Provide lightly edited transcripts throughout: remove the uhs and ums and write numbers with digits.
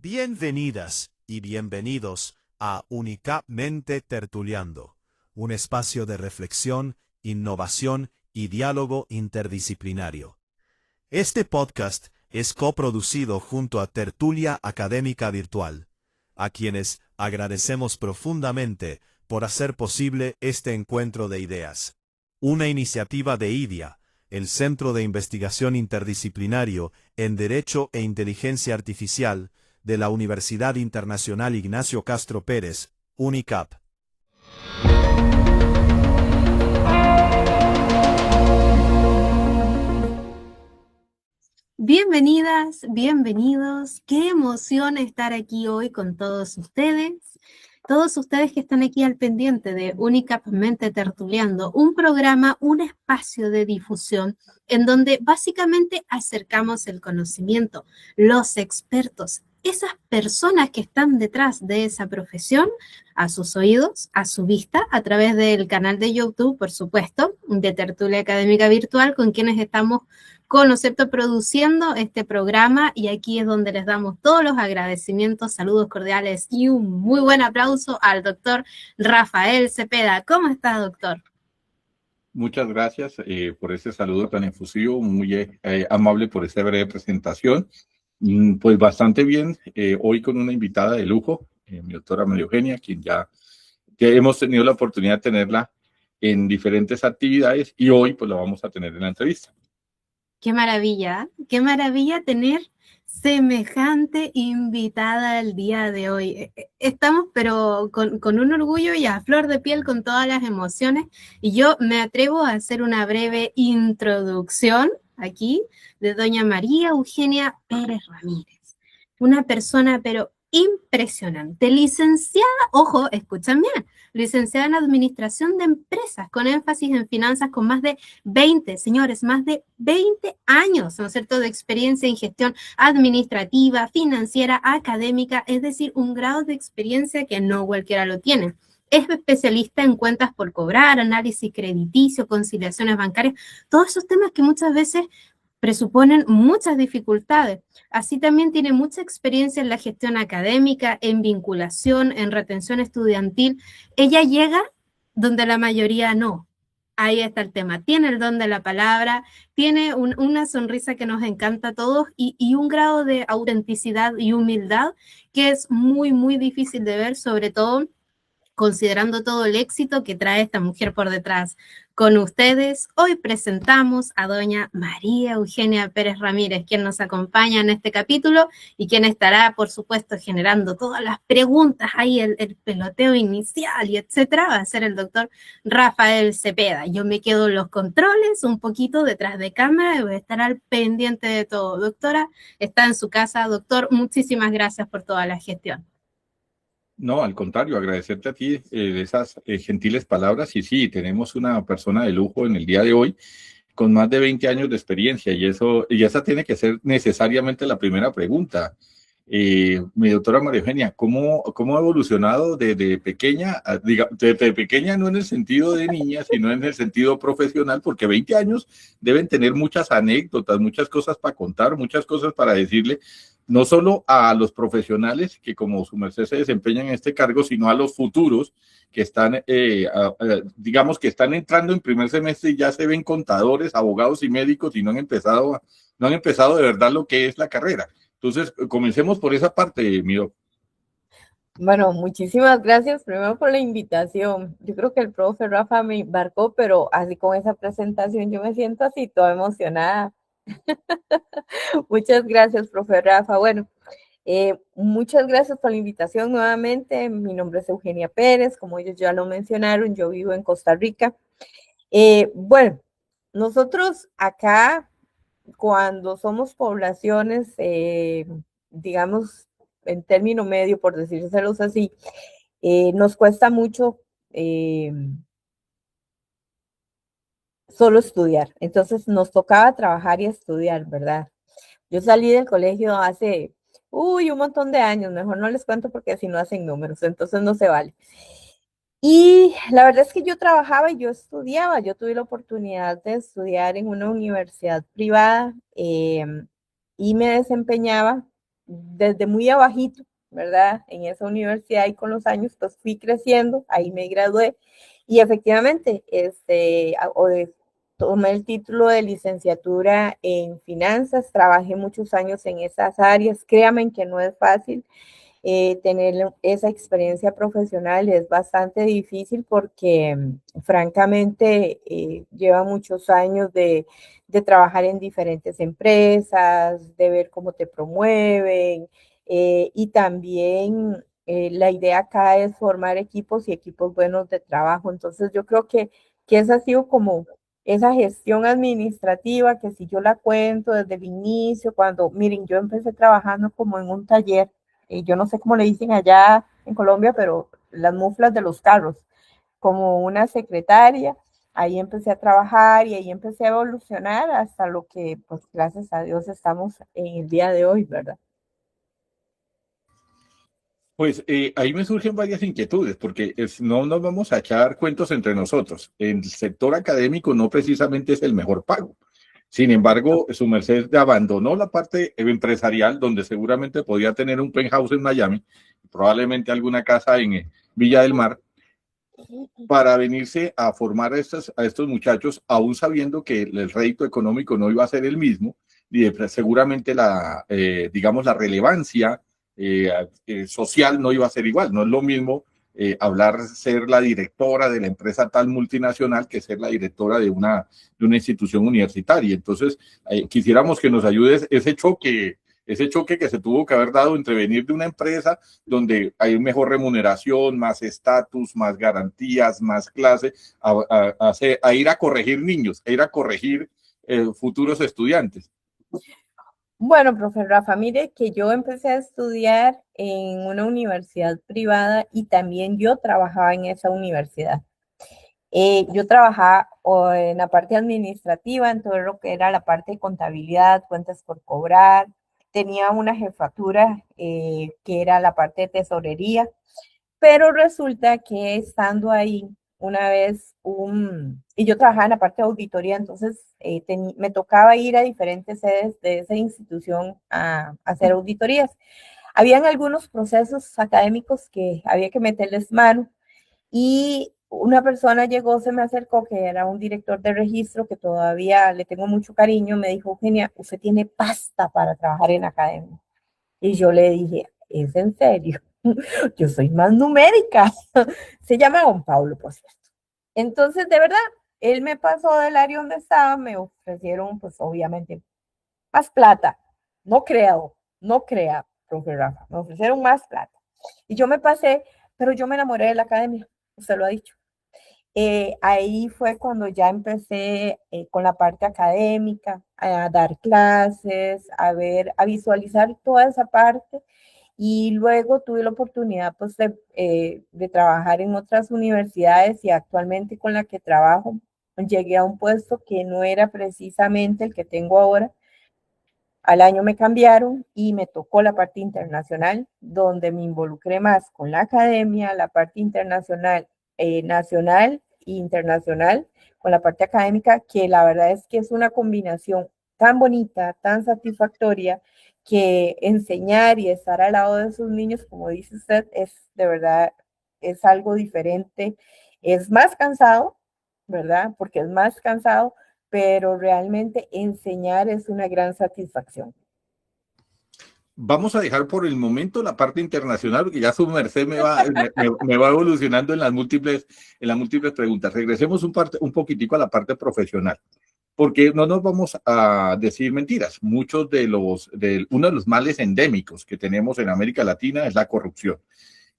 Bienvenidas y bienvenidos a UNICAP Mente Tertuliando, un espacio de reflexión, innovación y diálogo interdisciplinario. Este podcast es coproducido junto a Tertulia Académica Virtual, a quienes agradecemos profundamente por hacer posible este encuentro de ideas. Una iniciativa de IDIA, el Centro de Investigación Interdisciplinario en Derecho e Inteligencia Artificial, de la Universidad Internacional Ignacio Castro Pérez, UNICAP. Bienvenidas, bienvenidos. Qué emoción estar aquí hoy con todos ustedes que están aquí al pendiente de UNICAP Mente Tertuliando, un programa, un espacio de difusión en donde básicamente acercamos el conocimiento, los expertos, esas personas que están detrás de esa profesión, a sus oídos, a su vista, a través del canal de YouTube, por supuesto, de Tertulia Académica Virtual, con quienes estamos concepto produciendo este programa, y aquí es donde les damos todos los agradecimientos, saludos cordiales y un muy buen aplauso al doctor Rafael Cepeda. ¿Cómo está, doctor? Muchas gracias por ese saludo tan efusivo, muy amable por esta breve presentación. Pues bastante bien, hoy con una invitada de lujo, mi doctora María Eugenia, quien ya hemos tenido la oportunidad de tenerla en diferentes actividades y hoy pues la vamos a tener en la entrevista. Qué maravilla tener semejante invitada el día de hoy. Estamos pero con un orgullo y a flor de piel con todas las emociones, y yo me atrevo a hacer una breve introducción aquí de doña María Eugenia Pérez Ramírez, una persona pero impresionante, licenciada, ojo, escuchan bien, licenciada en Administración de Empresas con énfasis en finanzas, con más de 20, señores, más de 20 años, ¿no es cierto?, de experiencia en gestión administrativa, financiera, académica, es decir, un grado de experiencia que no cualquiera lo tiene. Es especialista en cuentas por cobrar, análisis crediticio, conciliaciones bancarias, todos esos temas que muchas veces presuponen muchas dificultades. Así también tiene mucha experiencia en la gestión académica, en vinculación, en retención estudiantil. Ella llega donde la mayoría no. Ahí está el tema. Tiene el don de la palabra, tiene una sonrisa que nos encanta a todos y un grado de autenticidad y humildad que es muy, muy difícil de ver, sobre todo considerando todo el éxito que trae esta mujer por detrás. Con ustedes, hoy presentamos a doña María Eugenia Pérez Ramírez, quien nos acompaña en este capítulo y quien estará, por supuesto, generando todas las preguntas, ahí el peloteo inicial y etcétera, va a ser el doctor Rafael Cepeda. Yo me quedo en los controles, un poquito detrás de cámara, y voy a estar al pendiente de todo. Doctora, está en su casa. Doctor, muchísimas gracias por toda la gestión. No, al contrario, agradecerte a ti esas gentiles palabras. Y sí, tenemos una persona de lujo en el día de hoy con más de 20 años de experiencia y esa tiene que ser necesariamente la primera pregunta. Mi doctora María Eugenia, ¿cómo ha evolucionado desde pequeña, desde pequeña no en el sentido de niña, sino en el sentido profesional? Porque 20 años deben tener muchas anécdotas, muchas cosas para contar, muchas cosas para decirle, no solo a los profesionales que como su merced se desempeñan en este cargo, sino a los futuros que están, digamos que están entrando en primer semestre y ya se ven contadores, abogados y médicos y no han empezado de verdad lo que es la carrera. Entonces, comencemos por esa parte, Miro. Bueno, muchísimas gracias primero por la invitación. Yo creo que el profe Rafa me embarcó, pero así con esa presentación yo me siento así toda emocionada. Muchas gracias, profe Rafa. Bueno, muchas gracias por la invitación nuevamente. Mi nombre es Eugenia Pérez, como ellos ya lo mencionaron, yo vivo en Costa Rica. Bueno, nosotros acá, cuando somos poblaciones, digamos, en término medio, por decírselos así, nos cuesta mucho solo estudiar. Entonces nos tocaba trabajar y estudiar, ¿verdad? Yo salí del colegio hace, un montón de años, mejor no les cuento porque si no hacen números, entonces no se vale. Y la verdad es que yo trabajaba y yo estudiaba, yo tuve la oportunidad de estudiar en una universidad privada y me desempeñaba desde muy abajito, ¿verdad? En esa universidad y con los años pues fui creciendo, ahí me gradué y efectivamente tomé el título de licenciatura en finanzas, trabajé muchos años en esas áreas, créanme que no es fácil. Tener esa experiencia profesional es bastante difícil porque francamente lleva muchos años de trabajar en diferentes empresas, de ver cómo te promueven y también la idea acá es formar equipos y equipos buenos de trabajo. Entonces yo creo que esa ha sido como esa gestión administrativa que si yo la cuento desde el inicio, cuando, miren, yo empecé trabajando como en un taller, yo no sé cómo le dicen allá en Colombia, pero las muflas de los carros, como una secretaria, ahí empecé a trabajar y ahí empecé a evolucionar hasta lo que, pues gracias a Dios, estamos en el día de hoy, ¿verdad? Pues ahí me surgen varias inquietudes, porque no nos vamos a echar cuentos entre nosotros. El sector académico no precisamente es el mejor pago. Sin embargo, su merced abandonó la parte empresarial, donde seguramente podía tener un penthouse en Miami, probablemente alguna casa en Villa del Mar, para venirse a formar a estos muchachos, aún sabiendo que el rédito económico no iba a ser el mismo, y seguramente digamos, la relevancia social no iba a ser igual. No es lo mismo ser la directora de la empresa tal multinacional que ser la directora de una institución universitaria. Entonces, quisiéramos que nos ayudes ese choque que se tuvo que haber dado entre venir de una empresa donde hay mejor remuneración, más estatus, más garantías, más clase, a ir a corregir niños, a ir a corregir futuros estudiantes. Bueno, profe Rafa, mire que yo empecé a estudiar en una universidad privada y también yo trabajaba en esa universidad. Yo trabajaba en la parte administrativa, en todo lo que era la parte de contabilidad, cuentas por cobrar. Tenía una jefatura que era la parte de tesorería, pero resulta que estando ahí una vez, y yo trabajaba en la parte de auditoría, entonces me tocaba ir a diferentes sedes de esa institución a hacer auditorías. Habían algunos procesos académicos que había que meterles mano y una persona llegó, se me acercó, que era un director de registro que todavía le tengo mucho cariño, me dijo, Eugenia, usted tiene pasta para trabajar en academia. Y yo le dije, ¿es en serio? Yo soy más numérica. Se llama don Pablo, por cierto. Entonces, de verdad, él me pasó del área donde estaba, me ofrecieron, pues obviamente, más plata. No crea, profe Rafa, me ofrecieron más plata. Y yo me pasé, pero yo me enamoré de la academia, usted lo ha dicho. Ahí fue cuando ya empecé con la parte académica, a dar clases, a visualizar toda esa parte y luego tuve la oportunidad pues, de trabajar en otras universidades y actualmente con la que trabajo llegué a un puesto que no era precisamente el que tengo ahora. Al año me cambiaron y me tocó la parte internacional, donde me involucré más con la academia, la parte internacional, nacional e internacional, con la parte académica, que la verdad es que es una combinación tan bonita, tan satisfactoria, que enseñar y estar al lado de sus niños, como dice usted, es de verdad, es algo diferente. Es más cansado, ¿verdad? Porque es más cansado, pero realmente enseñar es una gran satisfacción. Vamos a dejar por el momento la parte internacional, porque ya su merced me va evolucionando en las múltiples preguntas. Regresemos un poquitico a la parte profesional, porque no nos vamos a decir mentiras. Uno de los males endémicos que tenemos en América Latina es la corrupción.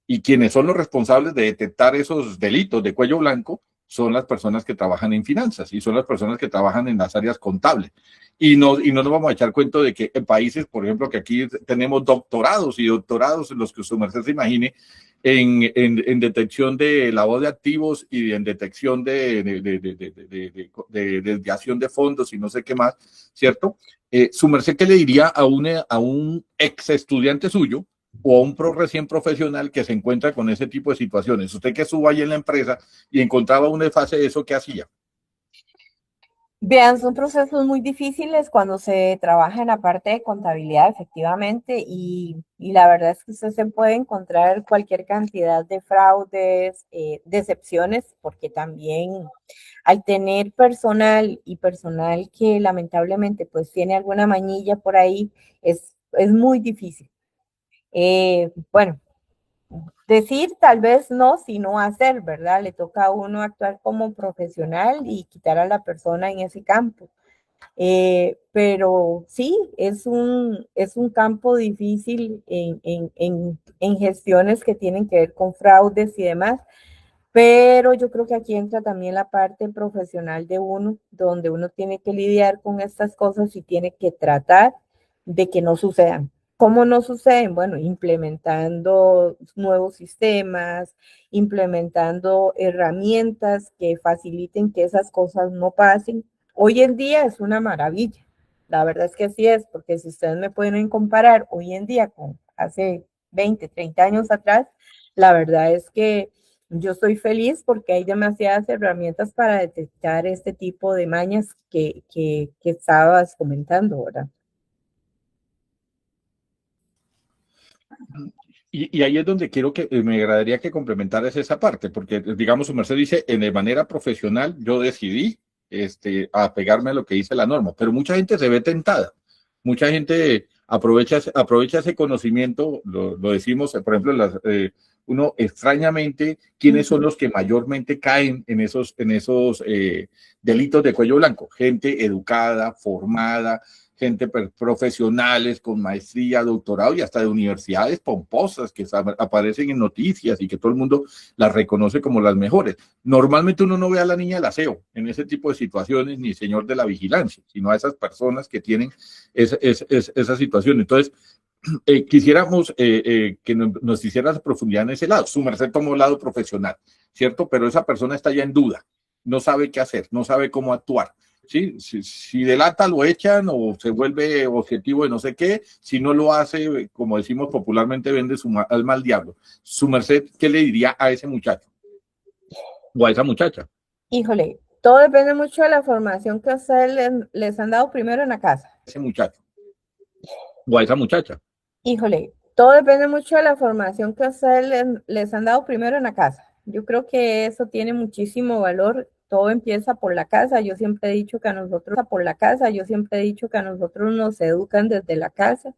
Y quienes son los responsables de detectar esos delitos de cuello blanco son las personas que trabajan en finanzas y son las personas que trabajan en las áreas contables. Y no nos vamos a echar cuento de que en países, por ejemplo, que aquí tenemos doctorados y doctorados, los que su merced se imagine, en detección de lavado de activos y en detección de desviación de fondos y no sé qué más, ¿cierto? Su merced, ¿qué le diría a un ex estudiante suyo o a un recién profesional que se encuentra con ese tipo de situaciones? Usted que estuvo ahí en la empresa y encontraba un desfase de eso, ¿qué hacía? Vean, son procesos muy difíciles cuando se trabaja en la parte de contabilidad, efectivamente, y la verdad es que usted se puede encontrar cualquier cantidad de fraudes, decepciones, porque también al tener personal y personal que lamentablemente pues tiene alguna mañilla por ahí, es muy difícil. Bueno, decir tal vez no, sino hacer, ¿verdad? Le toca a uno actuar como profesional y quitar a la persona en ese campo. Pero sí, es un campo difícil en gestiones que tienen que ver con fraudes y demás, pero yo creo que aquí entra también la parte profesional de uno, donde uno tiene que lidiar con estas cosas y tiene que tratar de que no sucedan. ¿Cómo no suceden? Bueno, implementando nuevos sistemas, implementando herramientas que faciliten que esas cosas no pasen. Hoy en día es una maravilla. La verdad es que sí es, porque si ustedes me pueden comparar hoy en día con hace 20, 30 años atrás, la verdad es que yo estoy feliz porque hay demasiadas herramientas para detectar este tipo de mañas que estabas comentando, ¿verdad? Y ahí es donde quiero que me agradaría que complementaras esa parte, porque digamos, su merced dice, de manera profesional yo decidí apegarme a lo que dice la norma, pero mucha gente se ve tentada, mucha gente aprovecha ese conocimiento, lo decimos, por ejemplo, uno extrañamente, ¿quiénes son los que mayormente caen en esos delitos de cuello blanco? Gente educada, formada, gente profesionales con maestría, doctorado y hasta de universidades pomposas que aparecen en noticias y que todo el mundo las reconoce como las mejores. Normalmente uno no ve a la niña del aseo en ese tipo de situaciones ni señor de la vigilancia, sino a esas personas que tienen esa situación. Entonces, quisiéramos que nos hicieras profundidad en ese lado. Su merced tomó el lado profesional, ¿cierto? Pero esa persona está ya en duda, no sabe qué hacer, no sabe cómo actuar. ¿Sí? Si delata, lo echan o se vuelve objetivo de no sé qué. Si no lo hace, como decimos popularmente, vende su alma al diablo. Su merced, ¿qué le diría a ese muchacho o a esa muchacha? Híjole, todo depende mucho de la formación que a ustedes les han dado primero en la casa. Ese muchacho o a esa muchacha. Híjole, todo depende mucho de la formación que a ustedes les han dado primero en la casa. Yo creo que eso tiene muchísimo valor. Todo empieza por la casa. Yo siempre he dicho que a nosotros, por la casa, yo siempre he dicho que a nosotros nos educan desde la casa.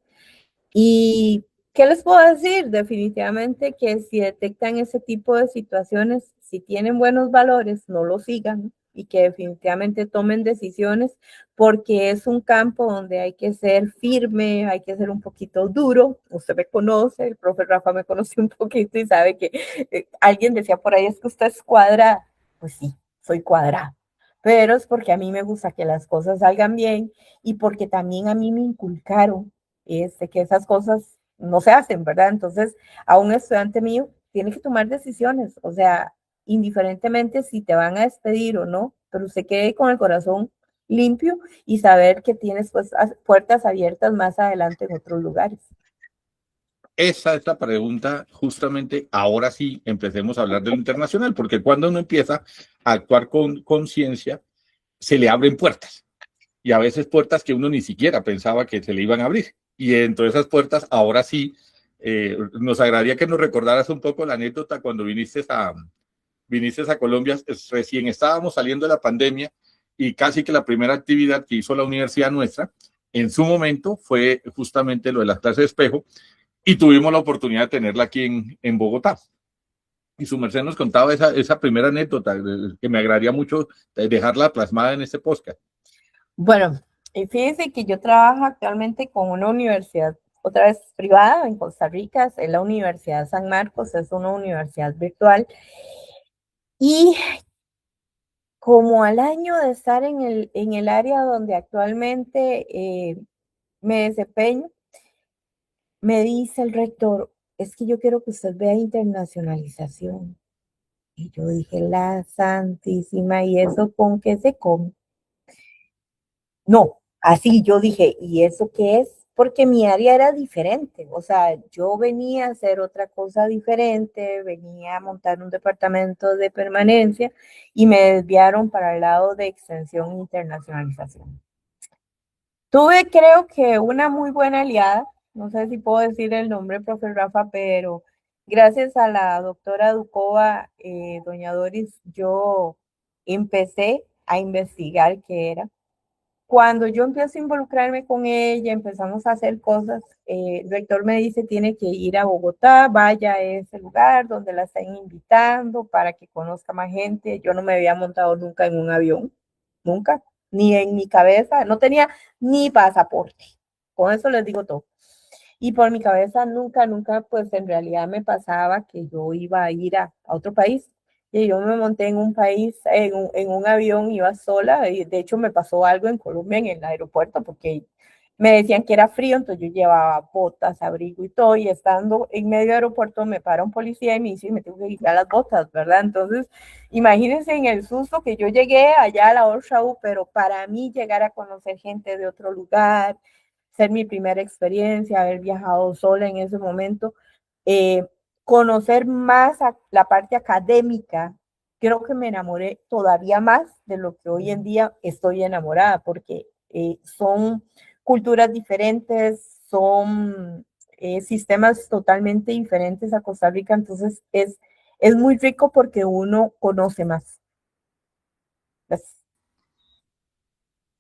¿Y qué les puedo decir? Definitivamente que si detectan ese tipo de situaciones, si tienen buenos valores, no lo sigan y que definitivamente tomen decisiones porque es un campo donde hay que ser firme, hay que ser un poquito duro. Usted me conoce, el profe Rafa me conoce un poquito y sabe que alguien decía por ahí, es que usted es cuadrada. Pues sí, soy cuadrada, pero es porque a mí me gusta que las cosas salgan bien y porque también a mí me inculcaron que esas cosas no se hacen, ¿verdad? Entonces, a un estudiante mío tiene que tomar decisiones, o sea, indiferentemente si te van a despedir o no, pero usted quede con el corazón limpio y saber que tienes pues puertas abiertas más adelante en otros lugares. Esa es la pregunta, justamente ahora sí empecemos a hablar de lo internacional, porque cuando uno empieza a actuar con conciencia, se le abren puertas y a veces puertas que uno ni siquiera pensaba que se le iban a abrir. Y dentro de esas puertas, ahora sí, nos agradaría que nos recordaras un poco la anécdota cuando viniste a Colombia, recién estábamos saliendo de la pandemia y casi que la primera actividad que hizo la universidad nuestra en su momento fue justamente lo de las clases de espejo y tuvimos la oportunidad de tenerla aquí en Bogotá. Y su merced nos contaba esa primera anécdota que me agradaría mucho dejarla plasmada en este podcast. Bueno, fíjense que yo trabajo actualmente con una universidad, otra vez privada en Costa Rica, es la Universidad San Marcos, es una universidad virtual. Y como al año de estar en el área donde actualmente me desempeño, me dice el rector, es que yo quiero que usted vea internacionalización. Y yo dije, la santísima, ¿y eso con qué se come? No, así yo dije, ¿y eso qué es? porque mi área era diferente, o sea, yo venía a hacer otra cosa diferente, venía a montar un departamento de permanencia y me desviaron para el lado de extensión e internacionalización. Tuve, creo que una muy buena aliada, no sé si puedo decir el nombre, profe Rafa, pero gracias a la doctora Ducova, doña Doris, yo empecé a investigar qué era. Cuando yo empiezo a involucrarme con ella, empezamos a hacer cosas, el rector me dice, tiene que ir a Bogotá, vaya a ese lugar donde la están invitando para que conozca más gente. Yo no me había montado nunca en un avión, nunca, ni en mi cabeza, no tenía ni pasaporte. Con eso les digo todo. Y por mi cabeza nunca, pues en realidad me pasaba que yo iba a ir a otro país. Y yo me monté en un país, en un avión, iba sola, y de hecho me pasó algo en Colombia en el aeropuerto, porque me decían que era frío, entonces yo llevaba botas, abrigo y todo, y estando en medio del aeropuerto me para un policía y me dice, me tengo que quitar las botas, ¿verdad? Entonces, imagínense en el susto que yo llegué allá a la Orsau, pero para mí llegar a conocer gente de otro lugar, ser mi primera experiencia, haber viajado sola en ese momento, eh, conocer más la parte académica, creo que me enamoré todavía más de lo que hoy en día estoy enamorada, porque son culturas diferentes, son sistemas totalmente diferentes a Costa Rica, entonces es muy rico porque uno conoce más.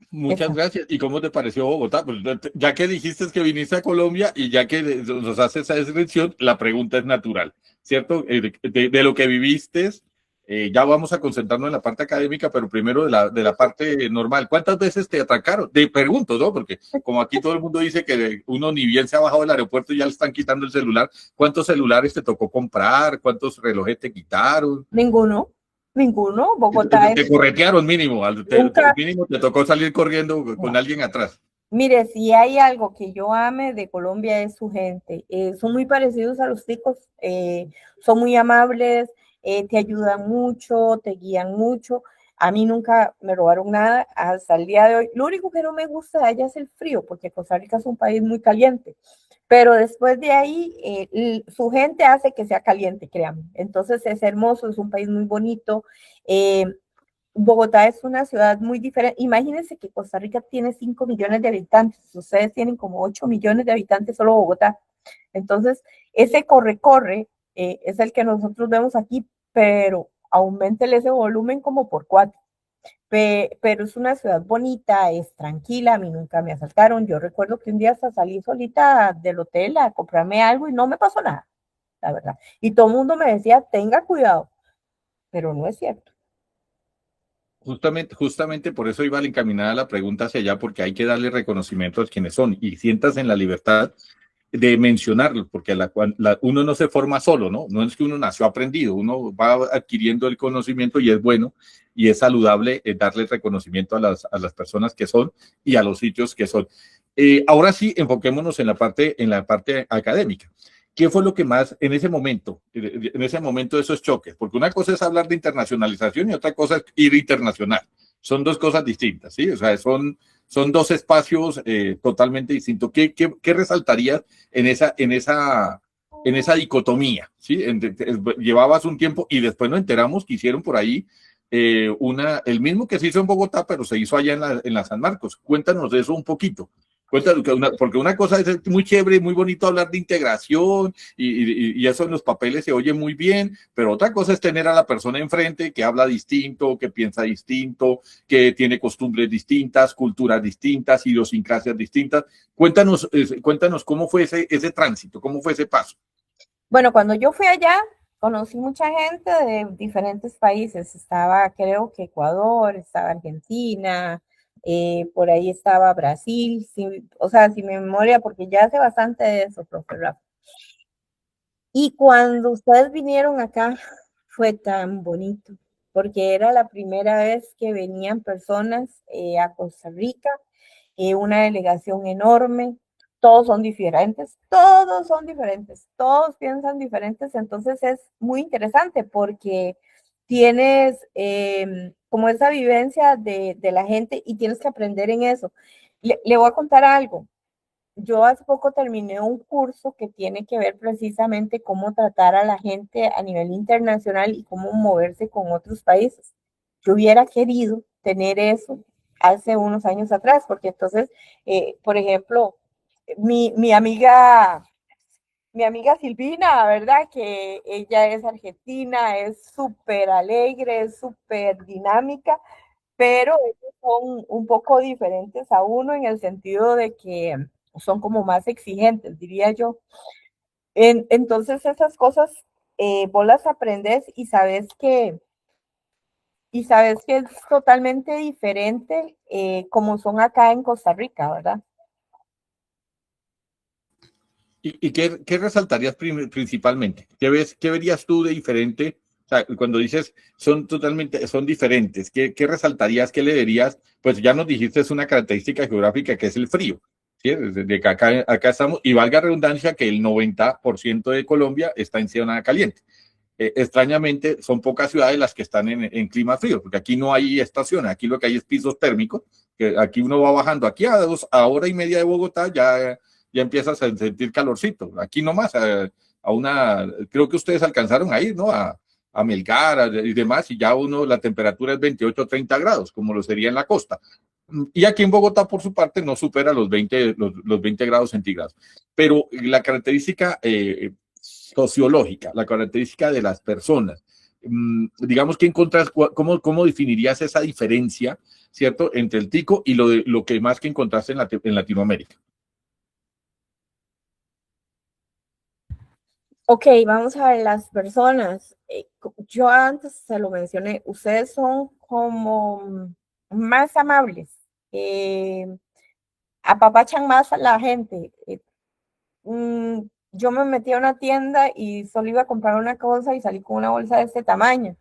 Muchas gracias. ¿Y cómo te pareció Bogotá? Pues ya que dijiste que viniste a Colombia y ya que nos haces esa descripción, la pregunta es natural, ¿cierto? De lo que viviste, ya vamos a concentrarnos en la parte académica, pero primero de la parte normal. ¿Cuántas veces te atracaron? Te pregunto, ¿no? Porque como aquí todo el mundo dice que uno ni bien se ha bajado del aeropuerto y ya le están quitando el celular, ¿cuántos celulares te tocó comprar? ¿Cuántos relojes te quitaron? Ninguno. Bogotá Te es corretearon mínimo, nunca. mínimo te tocó salir corriendo con No. alguien atrás. Mire, si hay algo que yo ame de Colombia es su gente. Son muy parecidos a los ticos, son muy amables, te ayudan mucho, te guían mucho. A mí nunca me robaron nada hasta el día de hoy. Lo único que no me gusta de allá es el frío, porque Costa Rica es un país muy caliente. Pero después de ahí, su gente hace que sea caliente, créanme. Entonces es hermoso, es un país muy bonito. Eh, Bogotá es una ciudad muy diferente. Imagínense que Costa Rica tiene 5 millones de habitantes. Ustedes tienen como 8 millones de habitantes solo Bogotá. Entonces, ese corre-corre es el que nosotros vemos aquí, pero aumentele ese volumen como por 4. Pero es una ciudad bonita, es tranquila, a mí nunca me asaltaron. Yo recuerdo que un día hasta salí solita del hotel a comprarme algo y no me pasó nada, la verdad. Y todo el mundo me decía, tenga cuidado, pero no es cierto. Justamente por eso iba encaminada la pregunta hacia allá, porque hay que darle reconocimiento a quienes son y sientas en la libertad de mencionarlos, porque uno no se forma solo, ¿no? No es que uno nació aprendido, uno va adquiriendo el conocimiento y es bueno y es saludable darle reconocimiento a las personas que son y a los sitios que son. Ahora sí, enfoquémonos en la parte académica. ¿Qué fue lo que más en ese momento de esos choques? Porque una cosa es hablar de internacionalización y otra cosa es ir internacional. Son dos cosas distintas, ¿sí? O sea, son dos espacios totalmente distintos. ¿Qué resaltarías en esa dicotomía? ¿Sí? Llevabas un tiempo y después nos enteramos que hicieron por ahí el mismo que se hizo en Bogotá, pero se hizo allá en la San Marcos. Cuéntanos de eso un poquito. Cuéntanos, porque una cosa es muy chévere, muy bonito hablar de integración y eso en los papeles se oye muy bien, pero otra cosa es tener a la persona enfrente que habla distinto, que piensa distinto, que tiene costumbres distintas, culturas distintas, idiosincrasias distintas. Cuéntanos cómo fue ese tránsito, cómo fue ese paso. Bueno, cuando yo fui allá, conocí mucha gente de diferentes países. Estaba, creo que Ecuador, estaba Argentina, por ahí estaba Brasil, o sea, sin memoria, porque ya hace bastante de eso, profe Rafa. Y cuando ustedes vinieron acá, fue tan bonito, porque era la primera vez que venían personas a Costa Rica, una delegación enorme, todos son diferentes, todos piensan diferentes, entonces es muy interesante porque tienes como esa vivencia de la gente y tienes que aprender en eso. Le voy a contar algo. yo hace poco terminé un curso que tiene que ver precisamente cómo tratar a la gente a nivel internacional y cómo moverse con otros países. Yo hubiera querido tener eso hace unos años atrás, porque entonces, por ejemplo, mi amiga Silvina, ¿verdad? Que ella es argentina, es súper alegre, es súper dinámica, pero ellos son un poco diferentes a uno en el sentido de que son como más exigentes, diría yo. Entonces esas cosas vos las aprendes y sabes que es totalmente diferente como son acá en Costa Rica, ¿verdad? ¿Y qué resaltarías principalmente? ¿Qué verías tú de diferente? O sea, cuando dices son diferentes, ¿qué resaltarías? ¿Qué le dirías? Pues ya nos dijiste es una característica geográfica que es el frío. ¿Sí? Desde que acá estamos, y valga redundancia que el 90% de Colombia está en zona caliente. Extrañamente, son pocas ciudades las que están en clima frío, porque aquí no hay estaciones, aquí lo que hay es pisos térmicos, que aquí uno va bajando, aquí a hora y media de Bogotá ya empiezas a sentir calorcito, aquí nomás, creo que ustedes alcanzaron a ir, ¿no? A Melgar y demás, y ya la temperatura es 28 o 30 grados, como lo sería en la costa. Y aquí en Bogotá, por su parte, no supera los 20 grados centígrados. Pero la característica sociológica, la característica de las personas, digamos que encontrás, ¿cómo definirías esa diferencia, cierto, entre el tico y lo que más que encontraste en Latinoamérica? Ok, vamos a ver las personas. Yo antes se lo mencioné, ustedes son como más amables, apapachan más a la gente. Yo me metí a una tienda y solo iba a comprar una cosa y salí con una bolsa de este tamaño,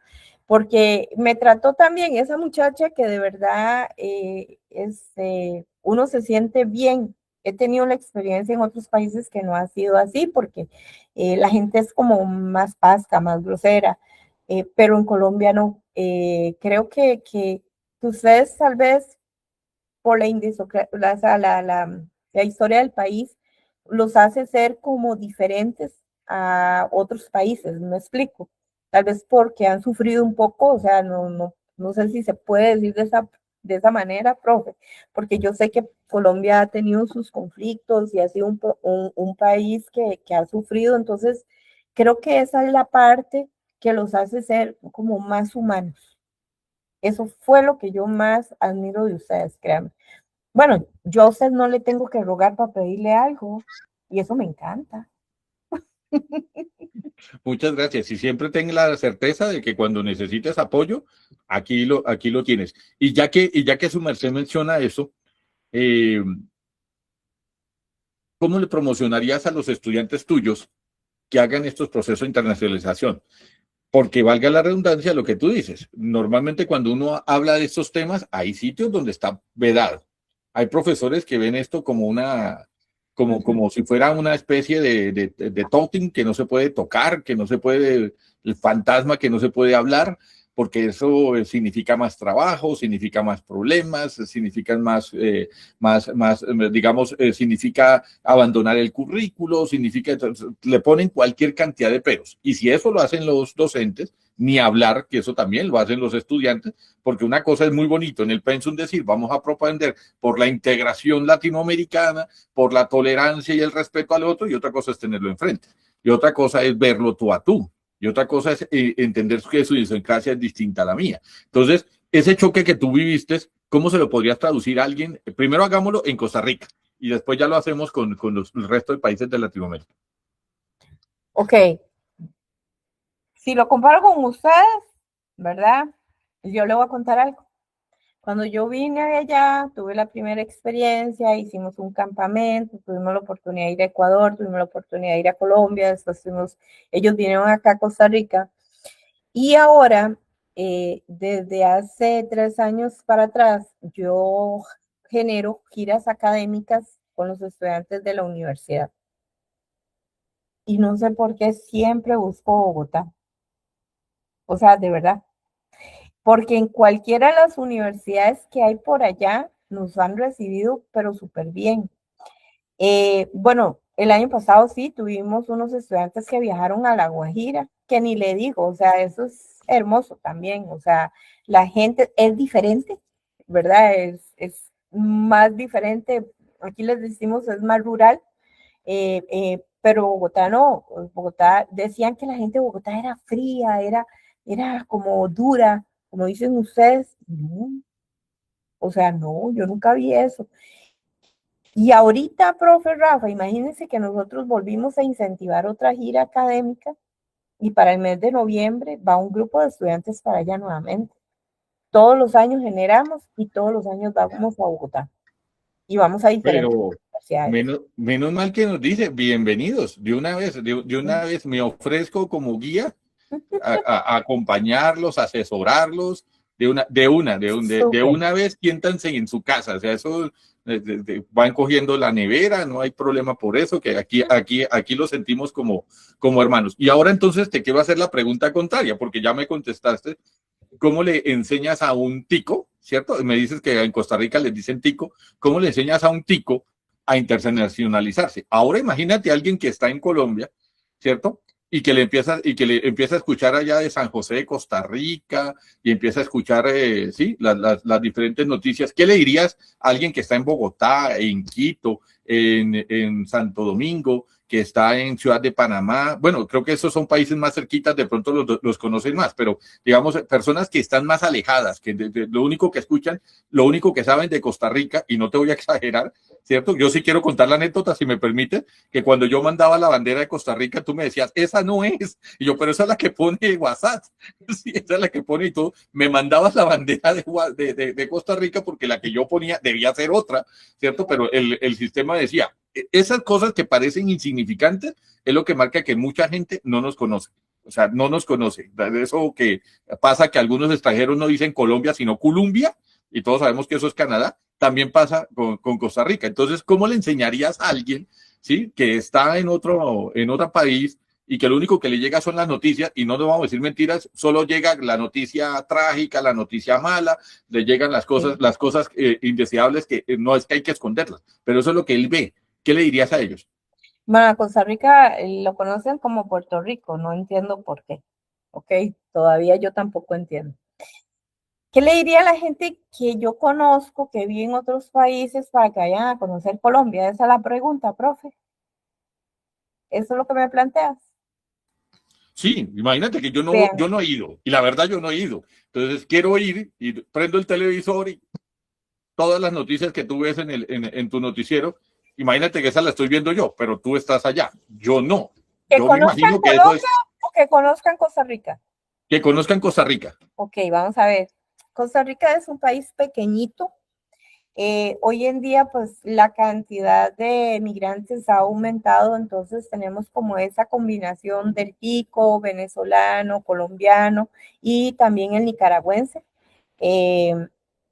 porque me trató también esa muchacha que de verdad uno se siente bien. He tenido la experiencia en otros países que no ha sido así, porque la gente es como más pasca, más grosera, pero en Colombia no. Creo que ustedes tal vez por la historia del país los hace ser como diferentes a otros países, me explico. Tal vez porque han sufrido un poco, o sea, no sé si se puede decir de esa manera, profe, porque yo sé que Colombia ha tenido sus conflictos y ha sido un país que ha sufrido, entonces creo que esa es la parte que los hace ser como más humanos. Eso fue lo que yo más admiro de ustedes, créanme. Bueno, yo a usted no le tengo que rogar para pedirle algo y eso me encanta. Muchas gracias. Y siempre ten la certeza de que cuando necesites apoyo, aquí lo tienes. Y ya que su merced menciona eso, eh, ¿cómo le promocionarías a los estudiantes tuyos que hagan estos procesos de internacionalización? Porque valga la redundancia lo que tú dices. Normalmente cuando uno habla de estos temas, hay sitios donde está vedado. Hay profesores que ven esto como si fuera una especie de tótem que no se puede tocar, que no se puede, el fantasma que no se puede hablar, porque eso significa más trabajo, significa más problemas, significa digamos, significa abandonar el currículo, significa, le ponen cualquier cantidad de peros. Y si eso lo hacen los docentes, ni hablar, que eso también lo hacen los estudiantes, porque una cosa es muy bonito en el pensum decir, vamos a propender por la integración latinoamericana, por la tolerancia y el respeto al otro, y otra cosa es tenerlo enfrente. Y otra cosa es verlo tú a tú. Y otra cosa es entender que su idiosincrasia es distinta a la mía. Entonces, ese choque que tú viviste, ¿cómo se lo podrías traducir a alguien? Primero hagámoslo en Costa Rica y después ya lo hacemos con el resto de países de Latinoamérica. Ok, si lo comparo con ustedes, ¿verdad? Yo le voy a contar algo. Cuando yo vine allá, tuve la primera experiencia, hicimos un campamento, tuvimos la oportunidad de ir a Ecuador, tuvimos la oportunidad de ir a Colombia, después ellos vinieron acá a Costa Rica. Y ahora, desde hace 3 años para atrás, yo genero giras académicas con los estudiantes de la universidad. Y no sé por qué siempre busco Bogotá. O sea, de verdad. Porque en cualquiera de las universidades que hay por allá nos han recibido, pero súper bien. Bueno, el año pasado sí tuvimos unos estudiantes que viajaron a La Guajira, que ni le digo, o sea, eso es hermoso también, o sea, la gente es diferente, ¿verdad? Es más diferente, aquí les decimos es más rural, pero Bogotá no, Bogotá, decían que la gente de Bogotá era fría, era como dura, como dicen ustedes, no, o sea, no, yo nunca vi eso. Y ahorita, profe Rafa, imagínense que nosotros volvimos a incentivar otra gira académica y para el mes de noviembre va un grupo de estudiantes para allá nuevamente. Todos los años generamos y todos los años vamos a Bogotá y vamos a diferentes Pero universidades. menos mal que nos dice bienvenidos. De una vez me ofrezco como guía a acompañarlos, asesorarlos, de Súper. una vez siéntanse en su casa, o sea, eso van cogiendo la nevera, no hay problema por eso, que aquí lo sentimos como hermanos. Y ahora entonces te quiero hacer la pregunta contraria, porque ya me contestaste, ¿cómo le enseñas a un tico, cierto? Me dices que en Costa Rica les dicen tico, ¿cómo le enseñas a un tico a internacionalizarse? Ahora imagínate a alguien que está en Colombia, ¿cierto? Y que le empieza a escuchar allá de San José de Costa Rica y empieza a escuchar, sí, las diferentes noticias. ¿Qué le dirías a alguien que está en Bogotá, en Quito, en Santo Domingo, que está en Ciudad de Panamá? Bueno, creo que esos son países más cerquitas, de pronto los conocen más, pero digamos, personas que están más alejadas, que lo único que escuchan, lo único que saben de Costa Rica, y no te voy a exagerar, ¿cierto? Yo sí quiero contar la anécdota, si me permite, que cuando yo mandaba la bandera de Costa Rica, tú me decías, esa no es. Y yo, pero esa es la que pone WhatsApp. Sí, esa es la que pone y tú me mandabas la bandera de Costa Rica porque la que yo ponía debía ser otra, ¿cierto? Pero el sistema decía, esas cosas que parecen insignificantes es lo que marca que mucha gente no nos conoce. O sea, no nos conoce. De eso que pasa que algunos extranjeros no dicen Colombia, sino Columbia, y todos sabemos que eso es Canadá, también pasa con Costa Rica. Entonces, ¿cómo le enseñarías a alguien, ¿sí?, que está en otro país y que lo único que le llega son las noticias, y no nos vamos a decir mentiras, solo llega la noticia trágica, la noticia mala, le llegan las cosas indeseables que no es que hay que esconderlas, pero eso es lo que él ve. ¿Qué le dirías a ellos? Bueno, a Costa Rica lo conocen como Puerto Rico, no entiendo por qué. Ok, todavía yo tampoco entiendo. ¿Qué le diría a la gente que yo conozco, que vive en otros países para que vayan a conocer Colombia? Esa es la pregunta, profe. Eso es lo que me planteas. Sí, imagínate que yo no, Vean, yo no he ido, y la verdad yo no he ido. Entonces quiero ir y prendo el televisor y todas las noticias que tú ves en tu noticiero, imagínate que esa la estoy viendo yo, pero tú estás allá, yo no. que Yo me conozcan imagino que eso Colombia es o que conozcan Costa Rica. que conozcan Costa Rica. Ok, vamos a ver. Costa Rica es un país pequeñito. Hoy en día, pues la cantidad de migrantes ha aumentado, entonces tenemos como esa combinación del tico, venezolano, colombiano y también el nicaragüense. Eh,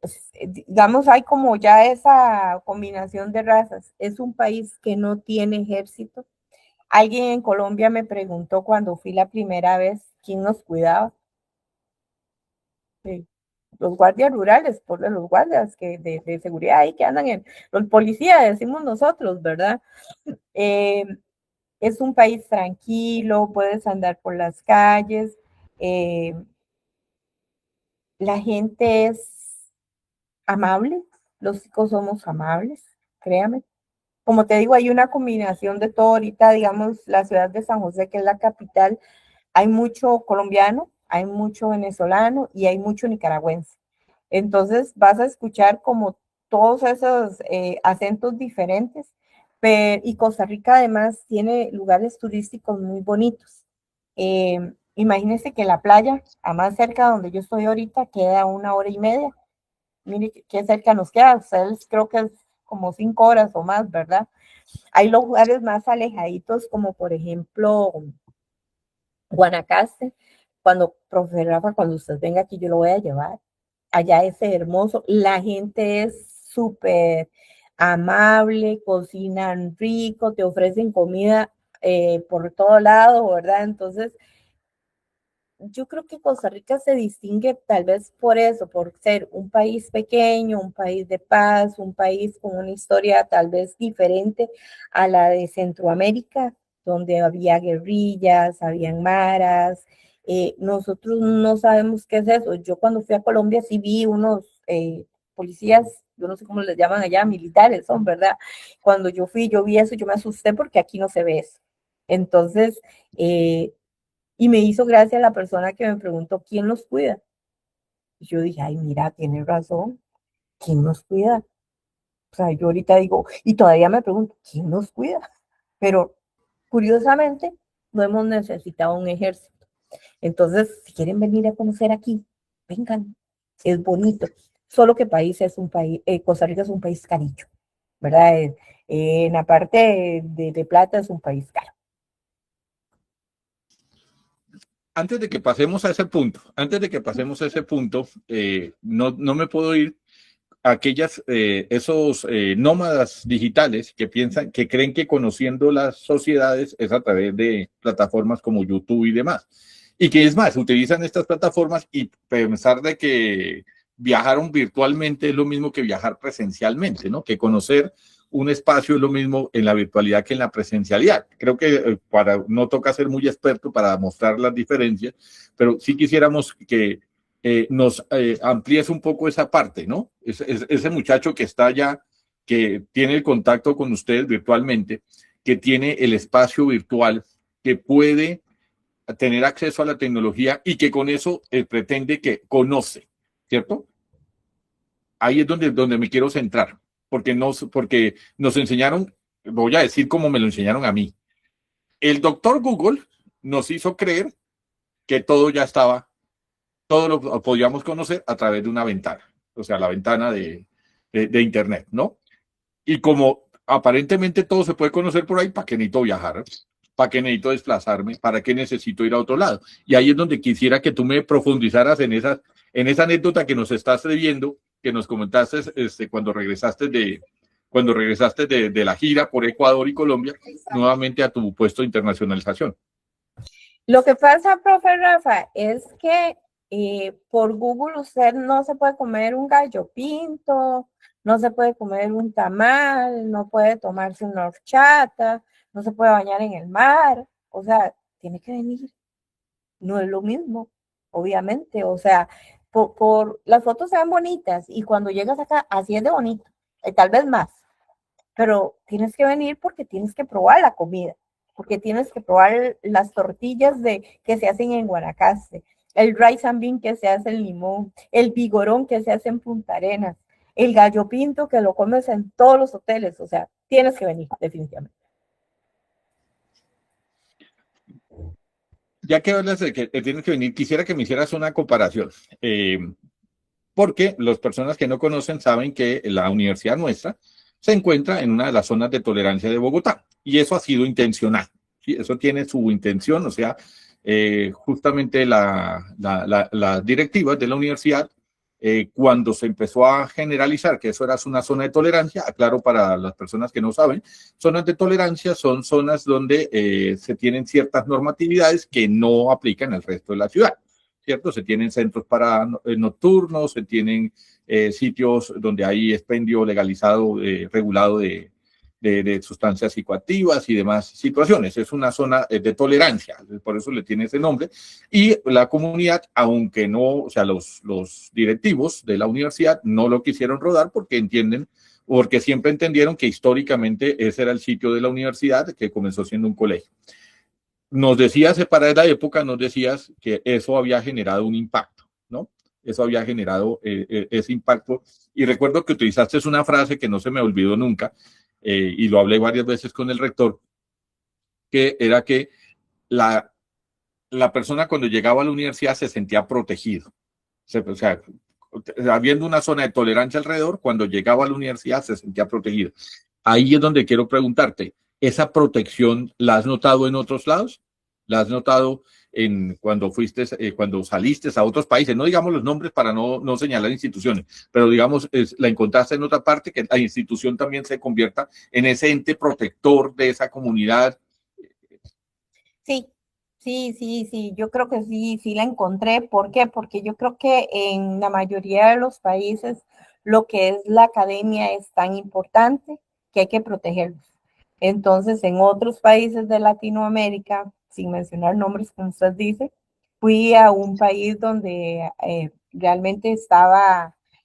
pues, digamos, hay como ya esa combinación de razas. Es un país que no tiene ejército. Alguien en Colombia me preguntó cuando fui la primera vez quién nos cuidaba. Sí, los guardias rurales, por los guardias de seguridad ahí que andan los policías, decimos nosotros, ¿verdad? Eh, es un país tranquilo, puedes andar por las calles, eh, la gente es amable, los chicos somos amables, créame. Como te digo, hay una combinación de todo ahorita, digamos, la ciudad de San José, que es la capital, hay mucho colombiano, hay mucho venezolano y hay mucho nicaragüense. Entonces vas a escuchar como todos esos acentos diferentes. Y Costa Rica además tiene lugares turísticos muy bonitos. Imagínense que la playa, a más cerca donde yo estoy ahorita, queda 1 hora y media. Mire qué cerca nos queda. Ustedes creo que es como 5 horas o más, ¿verdad? Hay lugares más alejaditos, como por ejemplo Guanacaste. Cuando, profe Rafa, cuando usted venga aquí, yo lo voy a llevar. Allá es hermoso, la gente es súper amable, cocinan rico, te ofrecen comida por todo lado, ¿verdad? Entonces, yo creo que Costa Rica se distingue tal vez por eso, por ser un país pequeño, un país de paz, un país con una historia tal vez diferente a la de Centroamérica, donde había guerrillas, habían maras. Nosotros no sabemos qué es eso. Yo cuando fui a Colombia sí vi unos policías, yo no sé cómo les llaman allá, militares son, ¿verdad? Cuando yo fui, yo vi eso, yo me asusté porque aquí no se ve eso. Entonces, y me hizo gracia la persona que me preguntó, ¿quién nos cuida? Y yo dije, ay, mira, tiene razón, ¿quién nos cuida? O sea, yo ahorita digo, y todavía me pregunto, ¿quién nos cuida? Pero curiosamente, no hemos necesitado un ejército. Entonces, si quieren venir a conocer aquí, vengan, es bonito. Solo que país es un país, Costa Rica es un país carillo, ¿verdad? En la parte de plata es un país caro. Antes de que pasemos a ese punto, no me puedo ir a esos nómadas digitales que piensan, que creen que conociendo las sociedades es a través de plataformas como YouTube y demás. Y que es más, utilizan estas plataformas y pensar de que viajaron virtualmente es lo mismo que viajar presencialmente, ¿no? Que conocer un espacio es lo mismo en la virtualidad que en la presencialidad. Creo que no toca ser muy experto para mostrar las diferencias, pero sí quisiéramos que nos amplíes un poco esa parte, ¿no? Ese muchacho que está allá, que tiene el contacto con ustedes virtualmente, que tiene el espacio virtual, que puede tener acceso a la tecnología y que con eso pretende que conoce, ¿cierto? Ahí es donde me quiero centrar, porque nos enseñaron, voy a decir como me lo enseñaron a mí. El doctor Google nos hizo creer que todo ya estaba, todo lo podíamos conocer a través de una ventana, o sea, la ventana de Internet, ¿no? Y como aparentemente todo se puede conocer por ahí, ¿para qué necesito viajar? ¿Para qué necesito desplazarme? ¿Para qué necesito ir a otro lado? Y ahí es donde quisiera que tú me profundizaras en esa anécdota que nos estás viendo, que nos comentaste cuando regresaste de la gira por Ecuador y Colombia, nuevamente a tu puesto de internacionalización. Lo que pasa, profe Rafa, es que por Google usted no se puede comer un gallo pinto, no se puede comer un tamal, no puede tomarse una horchata, no se puede bañar en el mar, o sea, tiene que venir. No es lo mismo, obviamente, o sea, las fotos se ven bonitas y cuando llegas acá, así es de bonito, tal vez más, pero tienes que venir porque tienes que probar la comida, porque tienes que probar las tortillas que se hacen en Guanacaste, el rice and bean que se hace en Limón, el vigorón que se hace en Punta Arenas, el gallo pinto que lo comes en todos los hoteles, o sea, tienes que venir, definitivamente. Ya que hablas de que tienes que venir, quisiera que me hicieras una comparación, porque las personas que no conocen saben que la universidad nuestra se encuentra en una de las zonas de tolerancia de Bogotá, y eso ha sido intencional, ¿sí? Eso tiene su intención, o sea, justamente las directivas de la universidad, cuando se empezó a generalizar que eso era una zona de tolerancia, aclaro para las personas que no saben, zonas de tolerancia son zonas donde se tienen ciertas normatividades que no aplican al resto de la ciudad, ¿cierto? Se tienen centros para nocturnos, se tienen sitios donde hay expendio legalizado, regulado de sustancias psicoactivas y demás situaciones. Es una zona de tolerancia, por eso le tiene ese nombre. Y la comunidad, aunque no, o sea, los directivos de la universidad no lo quisieron rodar porque siempre entendieron que históricamente ese era el sitio de la universidad que comenzó siendo un colegio. Nos decías, para la época, nos decías que eso había generado un impacto, ¿no? Eso había generado ese impacto. Y recuerdo que utilizaste una frase que no se me olvidó nunca, y lo hablé varias veces con el rector, que era que la persona cuando llegaba a la universidad se sentía protegido. O sea, habiendo una zona de tolerancia alrededor, cuando llegaba a la universidad se sentía protegido. Ahí es donde quiero preguntarte, ¿esa protección la has notado en otros lados? ¿La has notado cuando saliste a otros países? No digamos los nombres para no señalar instituciones, pero digamos, la encontraste en otra parte, que la institución también se convierta en ese ente protector de esa comunidad. Sí, yo creo que sí la encontré. ¿Por qué? Porque yo creo que en la mayoría de los países lo que es la academia es tan importante que hay que protegerlos. Entonces, en otros países de Latinoamérica, sin mencionar nombres, como usted dice, fui a un país donde realmente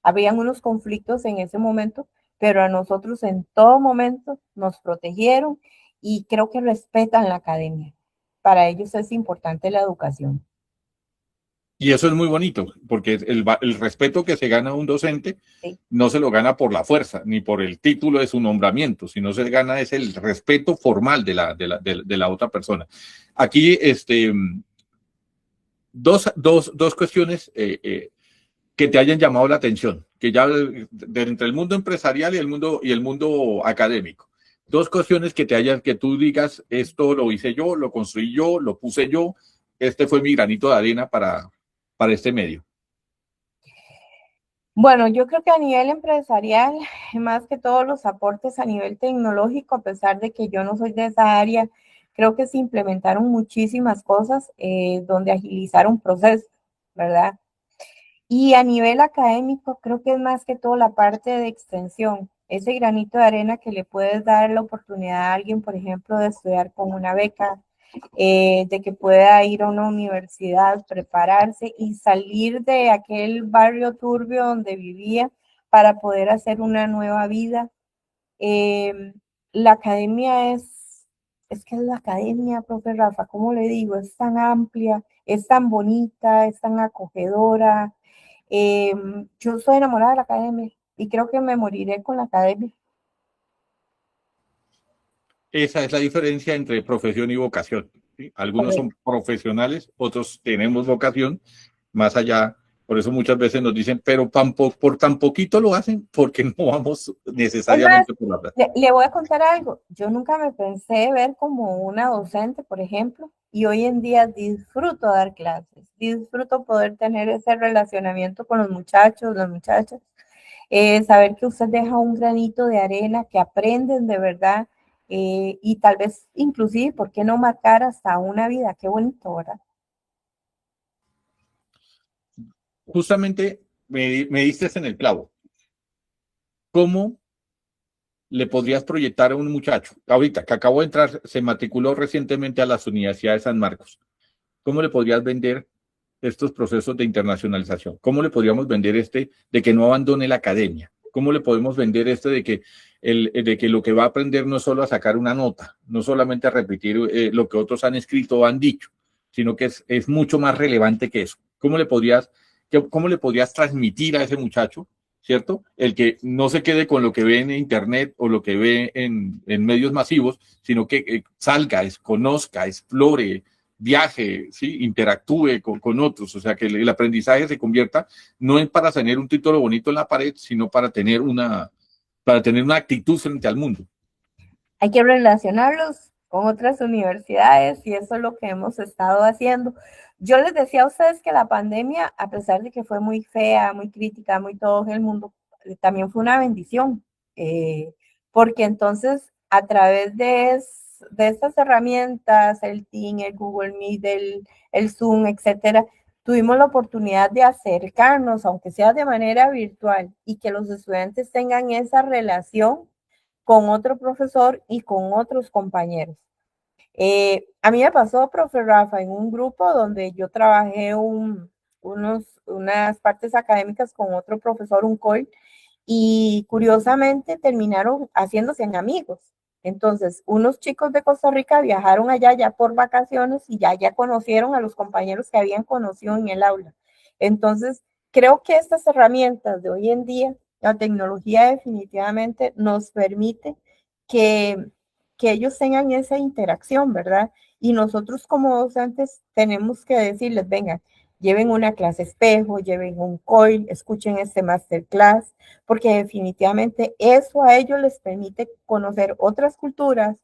habían unos conflictos en ese momento, pero a nosotros en todo momento nos protegieron y creo que respetan la academia. Para ellos es importante la educación. Y eso es muy bonito, porque el respeto que se gana un docente Sí. no se lo gana por la fuerza, ni por el título de su nombramiento, sino se gana es el respeto formal de la otra persona. Aquí, dos cuestiones que te hayan llamado la atención, que ya entre el mundo empresarial y el mundo académico. Dos cuestiones que tú digas, esto lo hice yo, lo construí yo, lo puse yo, este fue mi granito de arena para este medio. Bueno, yo creo que a nivel empresarial, más que todos los aportes a nivel tecnológico, a pesar de que yo no soy de esa área, creo que se implementaron muchísimas cosas donde agilizaron procesos, ¿verdad? Y a nivel académico, creo que es más que todo la parte de extensión, ese granito de arena que le puedes dar la oportunidad a alguien, por ejemplo, de estudiar con una beca, de que pueda ir a una universidad, prepararse y salir de aquel barrio turbio donde vivía para poder hacer una nueva vida. Eh, la academia es que es la academia, profe Rafa, ¿cómo le digo? Es tan amplia, es tan bonita, es tan acogedora. Eh, yo soy enamorada de la academia y creo que me moriré con la academia. Esa es la diferencia entre profesión y vocación. ¿Sí? Algunos son profesionales, otros tenemos vocación, más allá. Por eso muchas veces nos dicen, pero por tan poquito lo hacen, porque no vamos Es más, necesariamente por la plata. le voy a contar algo. Yo nunca me pensé ver como una docente, por ejemplo, y hoy en día disfruto dar clases, disfruto poder tener ese relacionamiento con los muchachos, las muchachas, saber que usted deja un granito de arena, que aprenden de verdad, y tal vez inclusive, ¿por qué no marcar hasta una vida? Qué bonito, ¿verdad? Justamente me diste en el clavo. ¿Cómo le podrías proyectar a un muchacho, ahorita que acabó de entrar, se matriculó recientemente a las universidades de San Marcos? ¿Cómo le podrías vender estos procesos de internacionalización? ¿Cómo le podríamos vender de que no abandone la academia? ¿Cómo le podemos vender de que lo que va a aprender no es solo a sacar una nota, no solamente a repetir lo que otros han escrito o han dicho, sino que es mucho más relevante que eso? ¿Cómo le podrías transmitir a ese muchacho, ¿cierto? El que no se quede con lo que ve en internet o lo que ve en medios masivos, sino que salga, conozca, explore, viaje, ¿sí? Interactúe con otros, o sea, que el aprendizaje se convierta no en para tener un título bonito en la pared, sino para tener una actitud frente al mundo. Hay que relacionarlos con otras universidades y eso es lo que hemos estado haciendo. Yo les decía a ustedes que la pandemia, a pesar de que fue muy fea, muy crítica, muy todo en el mundo, también fue una bendición, porque entonces a través de estas herramientas, el Team, el Google Meet, el Zoom, etcétera, tuvimos la oportunidad de acercarnos, aunque sea de manera virtual, y que los estudiantes tengan esa relación con otro profesor y con otros compañeros. A mí me pasó, profe Rafa, en un grupo donde yo trabajé unas partes académicas con otro profesor, un COI, y curiosamente terminaron haciéndose amigos. Entonces, unos chicos de Costa Rica viajaron allá ya por vacaciones y ya conocieron a los compañeros que habían conocido en el aula. Entonces, creo que estas herramientas de hoy en día, la tecnología definitivamente nos permite que, que ellos tengan esa interacción, ¿verdad? Y nosotros como docentes tenemos que decirles, vengan, lleven una clase espejo, lleven un COIL, escuchen este masterclass, porque definitivamente eso a ellos les permite conocer otras culturas,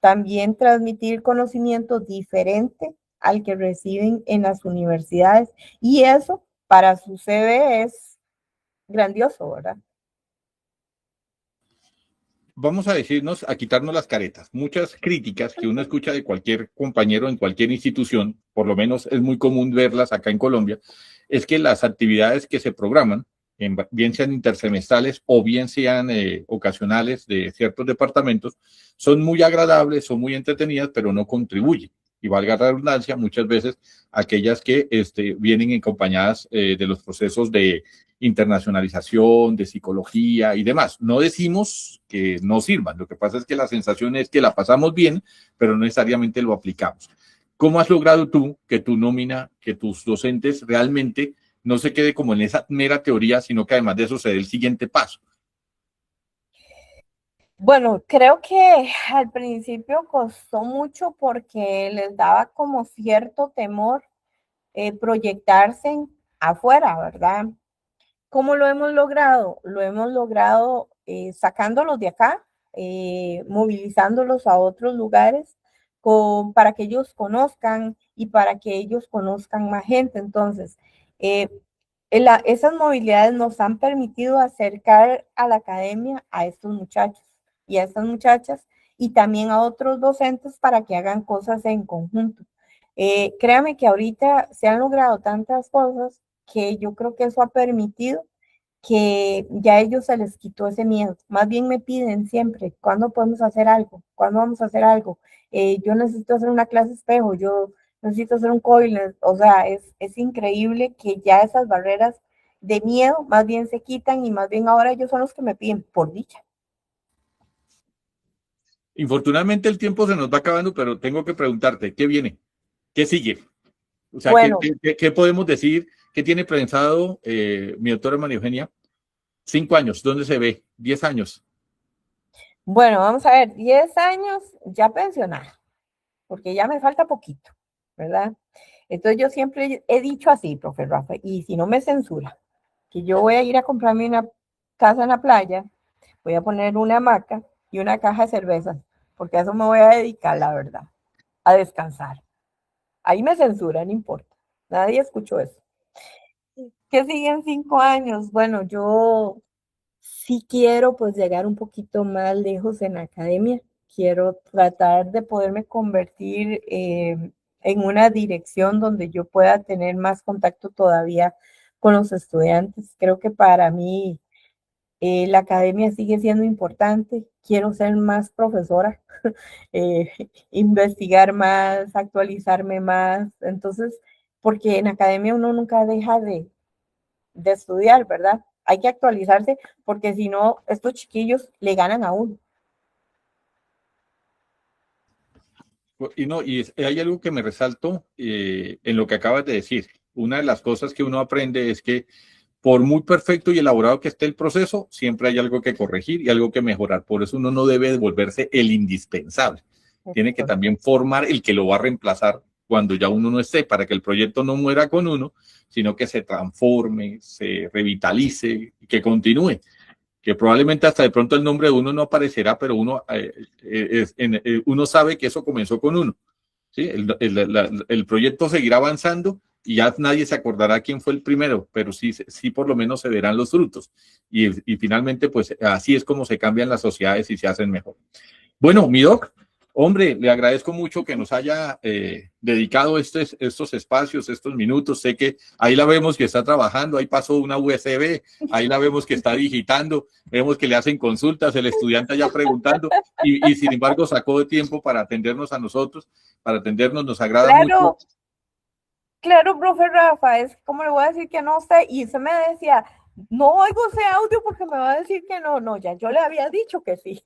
también transmitir conocimiento diferente al que reciben en las universidades y eso para su CV es grandioso, ¿verdad? vamos a decirnos, a quitarnos las caretas. Muchas críticas que uno escucha de cualquier compañero en cualquier institución, por lo menos es muy común verlas acá en Colombia, es que las actividades que se programan, bien sean intersemestrales o bien sean ocasionales de ciertos departamentos, son muy agradables, son muy entretenidas, pero no contribuyen. Y valga la redundancia, muchas veces aquellas que vienen acompañadas de los procesos de internacionalización, de psicología y demás. No decimos que no sirvan, lo que pasa es que la sensación es que la pasamos bien, pero no necesariamente lo aplicamos. ¿Cómo has logrado tú que tu nómina, que tus docentes realmente no se quede como en esa mera teoría, sino que además de eso se dé el siguiente paso? Bueno, creo que al principio costó mucho porque les daba como cierto temor proyectarse afuera, ¿verdad? ¿Cómo lo hemos logrado? Lo hemos logrado sacándolos de acá, movilizándolos a otros lugares para que ellos conozcan y para que ellos conozcan más gente. Entonces, esas movilidades nos han permitido acercar a la academia a estos muchachos y a estas muchachas y también a otros docentes para que hagan cosas en conjunto. Créame que ahorita se han logrado tantas cosas que yo creo que eso ha permitido que ya a ellos se les quitó ese miedo. Más bien me piden siempre, ¿cuándo podemos hacer algo? ¿Cuándo vamos a hacer algo? Yo necesito hacer una clase espejo, yo necesito hacer un coil. O sea, es increíble que ya esas barreras de miedo más bien se quitan y más bien ahora ellos son los que me piden, por dicha. Infortunadamente el tiempo se nos va acabando, pero tengo que preguntarte, ¿qué viene? ¿Qué sigue? O sea, Bueno, ¿qué podemos decir? ¿Qué tiene pensado mi doctora María Eugenia? 5 años, ¿dónde se ve? 10 años. bueno, vamos a ver, 10 años ya pensionada, porque ya me falta poquito, ¿verdad? Entonces yo siempre he dicho así, profe Rafa, y si no me censura, que yo voy a ir a comprarme una casa en la playa, voy a poner una hamaca y una caja de cervezas, porque a eso me voy a dedicar, la verdad, a descansar. Ahí me censura, no importa, nadie escuchó eso. ¿Qué siguen 5 años? Bueno, yo sí quiero pues llegar un poquito más lejos en la academia. Quiero tratar de poderme convertir en una dirección donde yo pueda tener más contacto todavía con los estudiantes. Creo que para mí la academia sigue siendo importante. Quiero ser más profesora, eh, investigar más, actualizarme más. Entonces, porque en academia uno nunca deja de estudiar, ¿verdad? Hay que actualizarse porque si no, estos chiquillos le ganan a uno. Y no, y hay algo que me resalto en lo que acabas de decir. Una de las cosas que uno aprende es que por muy perfecto y elaborado que esté el proceso, siempre hay algo que corregir y algo que mejorar. Por eso uno no debe volverse el indispensable. Tiene que también formar el que lo va a reemplazar cuando ya uno no esté, para que el proyecto no muera con uno, sino que se transforme, se revitalice y que continúe. Que probablemente hasta de pronto el nombre de uno no aparecerá, pero uno sabe que eso comenzó con uno. ¿Sí? El proyecto seguirá avanzando y ya nadie se acordará quién fue el primero, pero sí por lo menos se verán los frutos. Y finalmente, pues así es como se cambian las sociedades y se hacen mejor. Bueno, mi doc, hombre, le agradezco mucho que nos haya dedicado estos espacios, estos minutos. Sé que ahí la vemos que está trabajando, ahí pasó una USB, ahí la vemos que está digitando, vemos que le hacen consultas, el estudiante allá preguntando y sin embargo sacó de tiempo para atendernos a nosotros, para atendernos, nos agrada mucho. Claro, profe Rafa, es como le voy a decir que no sé, y se me decía, no oigo ese audio porque me va a decir que no, ya yo le había dicho que sí.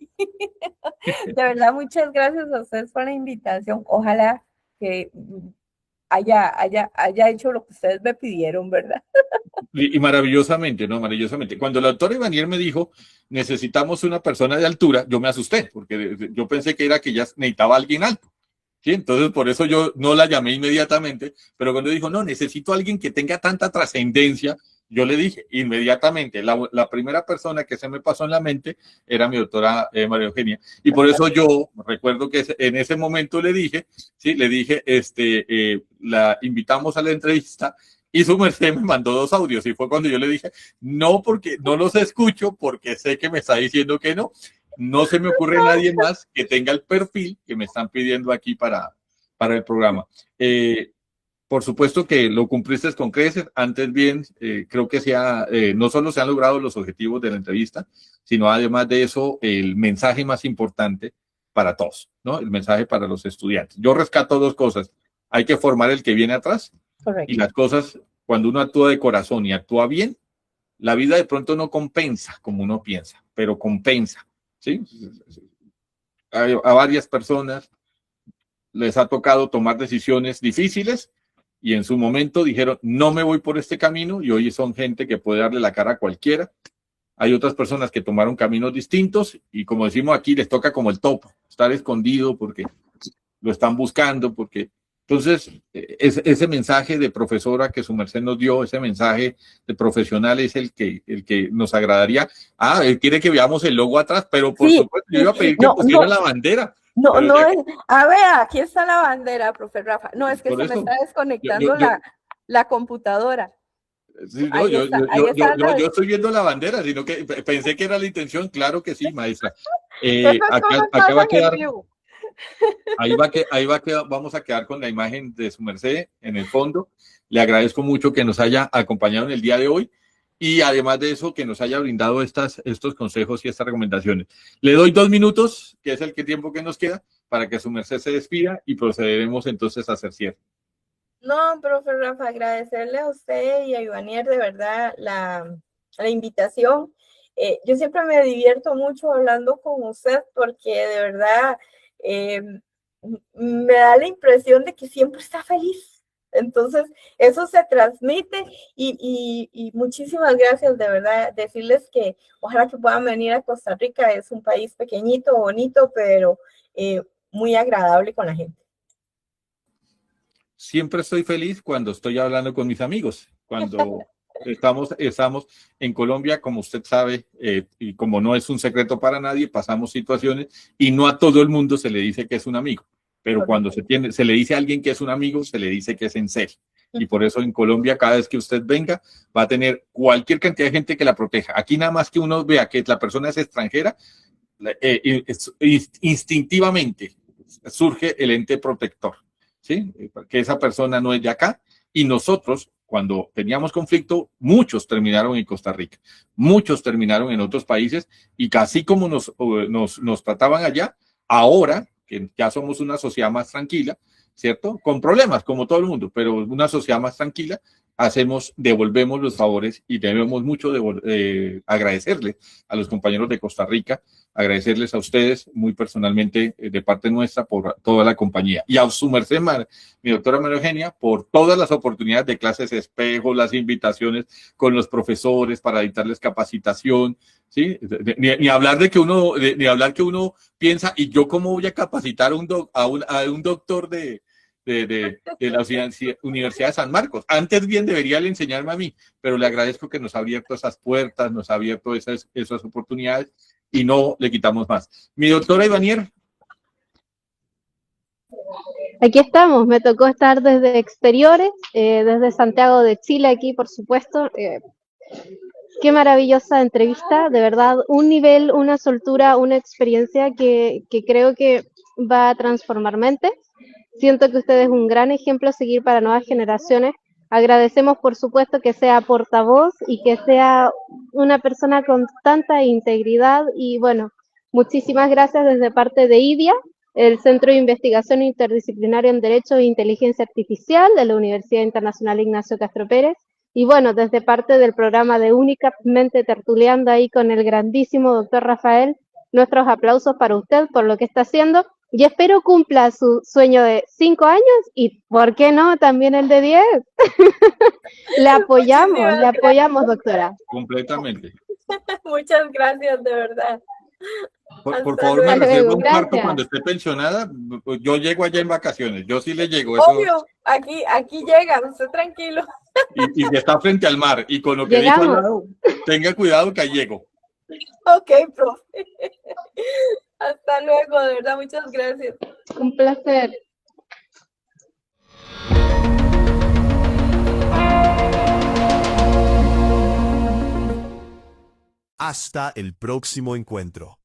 De verdad, muchas gracias a ustedes por la invitación. Ojalá que haya hecho lo que ustedes me pidieron, ¿verdad? Y maravillosamente, ¿no? Maravillosamente. Cuando la doctora Ivanier me dijo, necesitamos una persona de altura, yo me asusté, porque yo pensé que era que ella necesitaba a alguien alto. ¿Sí? Entonces, por eso yo no la llamé inmediatamente, pero cuando dijo, no, necesito a alguien que tenga tanta trascendencia, yo le dije inmediatamente, la primera persona que se me pasó en la mente era mi doctora María Eugenia. Y por eso yo recuerdo que en ese momento le dije, sí, le dije, la invitamos a la entrevista y su merced me mandó 2 audios y fue cuando yo le dije, no, porque no los escucho, porque sé que me está diciendo que no. no se me ocurre nadie más que tenga el perfil que me están pidiendo aquí para el programa. Por supuesto que lo cumpliste con creces. Antes bien, creo que no solo se han logrado los objetivos de la entrevista, sino además de eso, el mensaje más importante para todos, ¿no? El mensaje para los estudiantes. Yo rescato dos cosas. Hay que formar el que viene atrás. Correcto. Y las cosas, cuando uno actúa de corazón y actúa bien, la vida de pronto no compensa como uno piensa, pero compensa, ¿sí? A varias personas les ha tocado tomar decisiones difíciles y en su momento dijeron, no me voy por este camino, y hoy son gente que puede darle la cara a cualquiera. Hay otras personas que tomaron caminos distintos y, como decimos aquí, les toca como el topo, estar escondido porque lo están buscando, porque... Entonces, ese mensaje de profesora que su merced nos dio, ese mensaje de profesional es el que nos agradaría. Él quiere que veamos el logo atrás, pero por supuesto, yo iba a pedir que pusiera la bandera. No, a ver, aquí está la bandera, profe Rafa. No, es que se me está desconectando la computadora. Sí, no, yo estoy viendo la bandera, sino que pensé que era la intención. Claro que sí, maestra. Acá va a quedar... Vamos a quedar con la imagen de su merced en el fondo. Le agradezco mucho que nos haya acompañado en el día de hoy y además de eso que nos haya brindado estos consejos y estas recomendaciones. Le doy 2 minutos, que es el tiempo que nos queda, para que su merced se despida y procederemos entonces a hacer cierre. No, profe Rafa, agradecerle a usted y a Ivanier de verdad la invitación. Yo siempre me divierto mucho hablando con usted porque de verdad me da la impresión de que siempre está feliz. Entonces, eso se transmite y muchísimas gracias, de verdad, decirles que ojalá que puedan venir a Costa Rica. Es un país pequeñito, bonito, pero muy agradable con la gente. Siempre estoy feliz cuando estoy hablando con mis amigos, cuando estamos en Colombia, como usted sabe, y como no es un secreto para nadie, pasamos situaciones y no a todo el mundo se le dice que es un amigo, pero cuando se le dice a alguien que es un amigo, se le dice que es en serio. Y por eso en Colombia, cada vez que usted venga, va a tener cualquier cantidad de gente que la proteja. Aquí nada más que uno vea que la persona es extranjera, instintivamente surge el ente protector, ¿sí? Que esa persona no es de acá. Y nosotros, cuando teníamos conflicto, muchos terminaron en Costa Rica, muchos terminaron en otros países, y casi como nos trataban allá, ahora que ya somos una sociedad más tranquila, ¿cierto? Con problemas, como todo el mundo, pero una sociedad más tranquila, devolvemos los favores y debemos mucho agradecerle a los compañeros de Costa Rica, agradecerles a ustedes muy personalmente de parte nuestra por toda la compañía. Y a su merced, mi doctora María Eugenia, por todas las oportunidades de clases espejo, las invitaciones con los profesores para dictarles capacitación, ¿sí? Ni hablar de que uno piensa, ¿y yo cómo voy a capacitar a un doctor de la Universidad de San Marcos? Antes bien debería enseñarme a mí, pero le agradezco que nos ha abierto esas puertas, nos ha abierto esas oportunidades y no le quitamos más. Mi doctora Ivanier. Aquí estamos, me tocó estar desde exteriores, desde Santiago de Chile aquí, por supuesto. Qué maravillosa entrevista, de verdad, un nivel, una soltura, una experiencia que creo que va a transformar mentes. Siento que usted es un gran ejemplo a seguir para nuevas generaciones. Agradecemos, por supuesto, que sea portavoz y que sea una persona con tanta integridad. Y bueno, muchísimas gracias desde parte de IDIA, el Centro de Investigación Interdisciplinario en Derecho e Inteligencia Artificial de la Universidad Internacional Ignacio Castro Pérez. Y bueno, desde parte del programa de Únicamente Tertuleando ahí con el grandísimo doctor Rafael, nuestros aplausos para usted por lo que está haciendo. Y espero cumpla su sueño de 5 años y, ¿por qué no?, también el de 10. Le apoyamos, doctora. Completamente. Muchas gracias, de verdad. Por favor, me reserva un cuarto cuando esté pensionada. Yo llego allá en vacaciones. Yo sí le llego. Obvio, aquí llega, usted tranquilo. Y está frente al mar. Y con lo que dijo al lado, tenga cuidado que ahí llego. Ok, profe. Hasta luego, de verdad, muchas gracias. Un placer. Hasta el próximo encuentro.